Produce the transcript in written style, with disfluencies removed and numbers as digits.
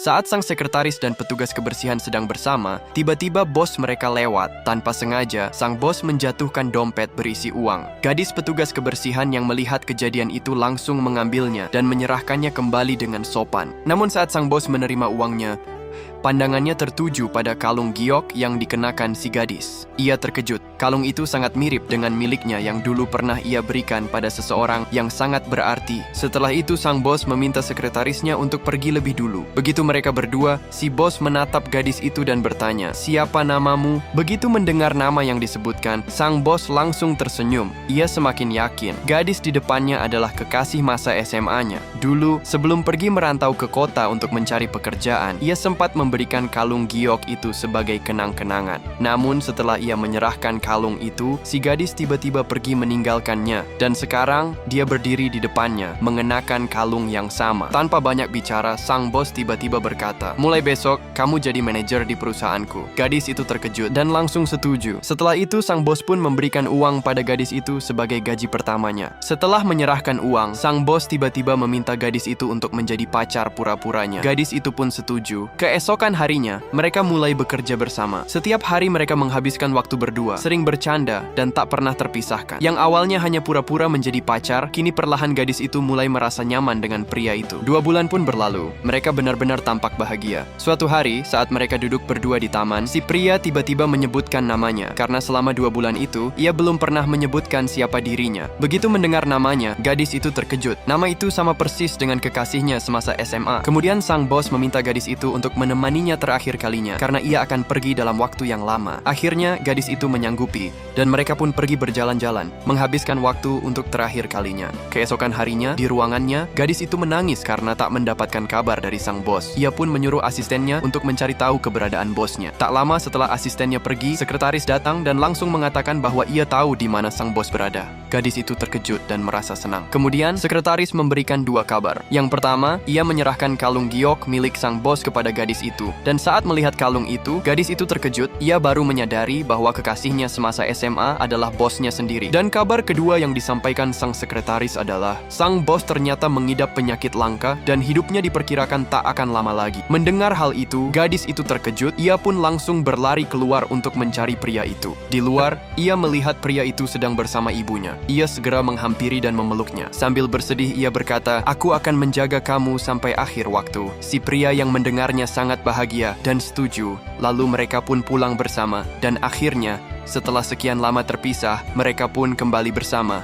Saat sang sekretaris dan petugas kebersihan sedang bersama, tiba-tiba bos mereka lewat. Tanpa sengaja, sang bos menjatuhkan dompet berisi uang. Gadis petugas kebersihan yang melihat kejadian itu langsung mengambilnya dan menyerahkannya kembali dengan sopan. Namun saat sang bos menerima uangnya, pandangannya tertuju pada kalung giok yang dikenakan si gadis. Ia terkejut. Kalung itu sangat mirip dengan miliknya yang dulu pernah ia berikan pada seseorang yang sangat berarti. Setelah itu sang bos meminta sekretarisnya untuk pergi lebih dulu. Begitu mereka berdua, si bos menatap gadis itu dan bertanya, "Siapa namamu?" Begitu mendengar nama yang disebutkan, sang bos langsung tersenyum. Ia semakin yakin gadis di depannya adalah kekasih masa SMA-nya. Dulu, sebelum pergi merantau ke kota untuk mencari pekerjaan, ia sempat memberikan kalung giok itu sebagai kenang-kenangan. Namun setelah ia menyerahkan kalung itu, si gadis tiba-tiba pergi meninggalkannya. Dan sekarang, dia berdiri di depannya, mengenakan kalung yang sama. Tanpa banyak bicara, sang bos tiba-tiba berkata, "Mulai besok, kamu jadi manajer di perusahaanku." Gadis itu terkejut dan langsung setuju. Setelah itu, sang bos pun memberikan uang pada gadis itu sebagai gaji pertamanya. Setelah menyerahkan uang, sang bos tiba-tiba meminta gadis itu untuk menjadi pacar pura-puranya. Gadis itu pun setuju. Keesokan harinya, mereka mulai bekerja bersama. Setiap hari mereka menghabiskan waktu berdua, sering bercanda, dan tak pernah terpisahkan. Yang awalnya hanya pura-pura menjadi pacar, kini perlahan gadis itu mulai merasa nyaman dengan pria itu. 2 bulan pun berlalu, mereka benar-benar tampak bahagia. Suatu hari, saat mereka duduk berdua di taman, si pria tiba-tiba menyebutkan namanya. Karena selama 2 bulan itu, ia belum pernah menyebutkan siapa dirinya. Begitu mendengar namanya, gadis itu terkejut. Nama itu sama persis dengan kekasihnya semasa SMA. Kemudian sang bos meminta gadis itu untuk menemaninya terakhir kalinya, karena ia akan pergi dalam waktu yang lama. Akhirnya, gadis itu menyanggupi, dan mereka pun pergi berjalan-jalan, menghabiskan waktu untuk terakhir kalinya. Keesokan harinya, di ruangannya, gadis itu menangis karena tak mendapatkan kabar dari sang bos. Ia pun menyuruh asistennya untuk mencari tahu keberadaan bosnya. Tak lama setelah asistennya pergi, sekretaris datang dan langsung mengatakan bahwa ia tahu di mana sang bos berada. Gadis itu terkejut dan merasa senang. Kemudian, sekretaris memberikan 2 kabar. Yang pertama, ia menyerahkan kalung giok milik sang bos kepada gadis itu. Dan saat melihat kalung itu, gadis itu terkejut. Ia baru menyadari bahwa kekasihnya semasa SMA adalah bosnya sendiri. Dan kabar kedua yang disampaikan sang sekretaris adalah, sang bos ternyata mengidap penyakit langka dan hidupnya diperkirakan tak akan lama lagi. Mendengar hal itu, gadis itu terkejut. Ia pun langsung berlari keluar untuk mencari pria itu. Di luar, ia melihat pria itu sedang bersama ibunya. Ia segera menghampiri dan memeluknya. Sambil bersedih, ia berkata, "Aku akan menjaga kamu sampai akhir waktu." Si pria yang mendengarnya sangat bahagia dan setuju. Lalu mereka pun pulang bersama. Dan akhirnya, setelah sekian lama terpisah, mereka pun kembali bersama